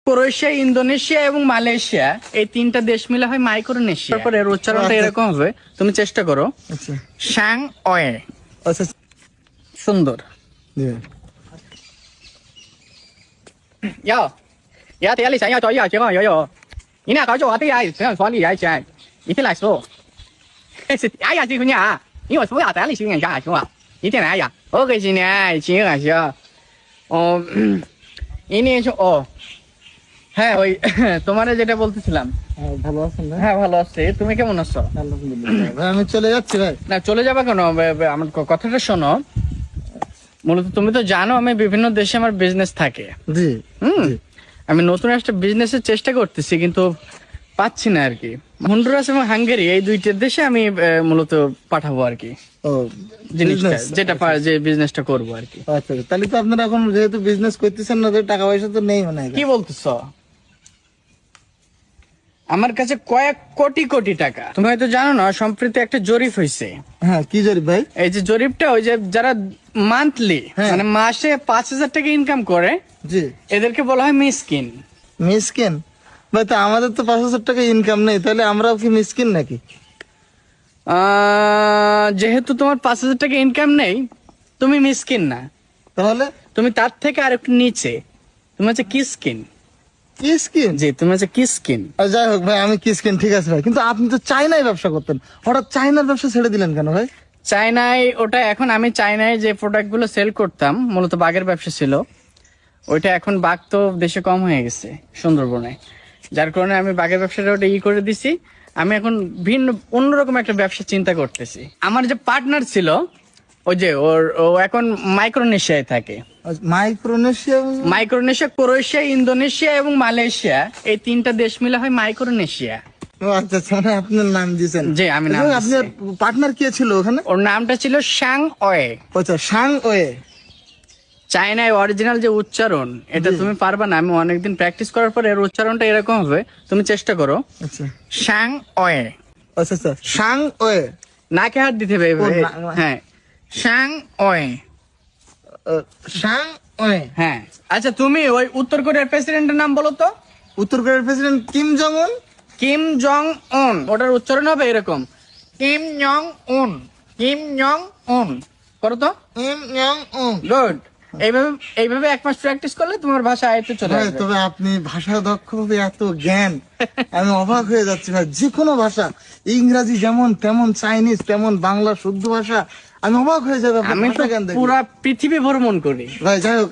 Croatia, Indonesia এবং Malaysia, এই তিনটা দেশ মিলে হয় মাইক্রোনেশিয়া। তারপরে এর উচ্চারণটা এরকম হবে, তুমি চেষ্টা করো। আচ্ছা শাং ওয়ে। আচ্ছা সুন্দর।要要等下你想要多要结果有你俩搞就我对呀这样说你来讲一定来说是哎呀这个呀因为我说要等你新年家行吧一定来呀我给今年今年行ও一年就ও হ্যাঁ ওই তোমার যেটা বলতেছিলাম। ভালো আছেন ভাই? হ্যাঁ ভালো আছি, তুমি কেমন আছো? আলহামদুলিল্লাহ ভাই, আমি চলে যাচ্ছি ভাই। না চলে যাবা কেন, আমার কথাটা শোনো। মূলত তুমি তো জানো আমি বিভিন্ন দেশে আমার বিজনেস থাকে। জি জি। আমি নতুন একটা বিজনেসের চেষ্টা করতেছি কিন্তু পাচ্ছি না আর কি। হন্ডুরাস এবং হাঙ্গেরি এই দুইটা দেশে আমি মূলত পাঠাবো আর কি ও জিনিসটা, business? যেটা যে বিজনেসটা করবো আর কি। আচ্ছা তাহলে তো আপনারা এখন যেহেতু বিজনেস করতেছেন না, তো টাকা পয়সা তো নেই মানে কি বলতেছো? আমার কাছে কয়েক কোটি কোটি টাকা। তুমি হয়তো জানো না, সম্প্রতি একটা জরিপ হয়েছে। হ্যাঁ কি জরিপ ভাই? এই যে জরিপটা, ওই যে যারা মান্থলি হ্যাঁ। মানে মাসে 5,000 টাকা ইনকাম করে জি। এদেরকে বলা হয় মিসকিন। মিসকিন? ভাই তো আমাদের তো 5,000 টাকা ইনকাম নেই, তাহলে আমরাও কি মিসকিন নাকি? যেহেতু তোমার 5,000 টাকা ইনকাম নেই, তুমি মিসকিন না, তাহলে তুমি তার থেকে আর একটু নিচে, তুমি হচ্ছে কিসকিন। কি স্কিন? জি তুমি হচ্ছে কিসকিন। যাই হোক ভাই, আমি কি স্কিন ঠিক আছে ভাই, কিন্তু আপনি তো চায়নায় ব্যবসা করতেন, হঠাৎ চায়নার ব্যবসা ছেড়ে দিলেন কেন ভাই? চায়নায় ওটা এখন আমি চায়নায় যে প্রোডাক্ট গুলো সেল করতাম, মূলত বাগের ব্যবসা ছিল, ওইটা এখন বাঘ তো দেশে কম হয়ে গেছে সুন্দরবনে, যার কারণে আমি বাগের ব্যবসাটা ওটা করে দিছি। আমি এখন ভিন্ন অন্যরকম একটা ব্যবসা চিন্তা করতেছি। আমার যে পার্টনার ছিল ওই যে ও এখন মাইক্রোনেশিয়ায় থাকে। মাইক্রোনেশিয়া? মাইক্রোনেশিয়া, ক্রোয়েশিয়া, ইন্দোনেশিয়া এবং মালয়েশিয়া, এই তিনটা দেশ মিলে হয় মাইক্রোনেশিয়া। ও আচ্ছা আচ্ছা, মানে আপনার নাম দিয়েছেন? জি আমি নাম দিছি। আপনার পার্টনার কে ছিল ওখানে? ওর নামটা ছিল শাং ওয়ে। আচ্ছা শাং ওয়ে। চায়নায় অরিজিনাল যে উচ্চারণ, এটা তুমি পারবা না, আমি অনেকদিন প্র্যাকটিস করার পর এর উচ্চারণটা এরকম হবে, তুমি চেষ্টা করো। আচ্ছা শাং ওয়ে। আচ্ছা আচ্ছা শাং ওয়ে। নাকে হাত দিতে হবে এভাবে। হ্যাঁ শাং ওয়ে। শাং ওয়ে। হ্যাঁ আচ্ছা তুমি ওই উত্তর কোরিয়ার প্রেসিডেন্টের নাম বলো তো। উত্তর কোরিয়ার প্রেসিডেন্ট কিম জং উন। কিম জং উন, ওটার উচ্চারণ হবে এরকম, কিম জং উন, কিম জং উন। করো তো। কিম জং উন। গুড। এইভাবে এইভাবে 1 মাস প্র্যাকটিস করলে তোমার ভাষা আয়ত্তে চলে ভাই আসবে। তবে আপনি ভাষা দক্ষ হবে, এত জ্ঞান, আমি অবাক হয়ে যাচ্ছি ভাই। যে কোনো ভাষা, ইংরাজি যেমন তেমন, চাইনিজ তেমন, বাংলা শুদ্ধ ভাষা, আমি অবাক হয়ে যাবে আপনার আমি তো ভাষা জ্ঞান দেখে। পুরা পৃথিবী ভ্রমণ করি ভাই যাই হোক,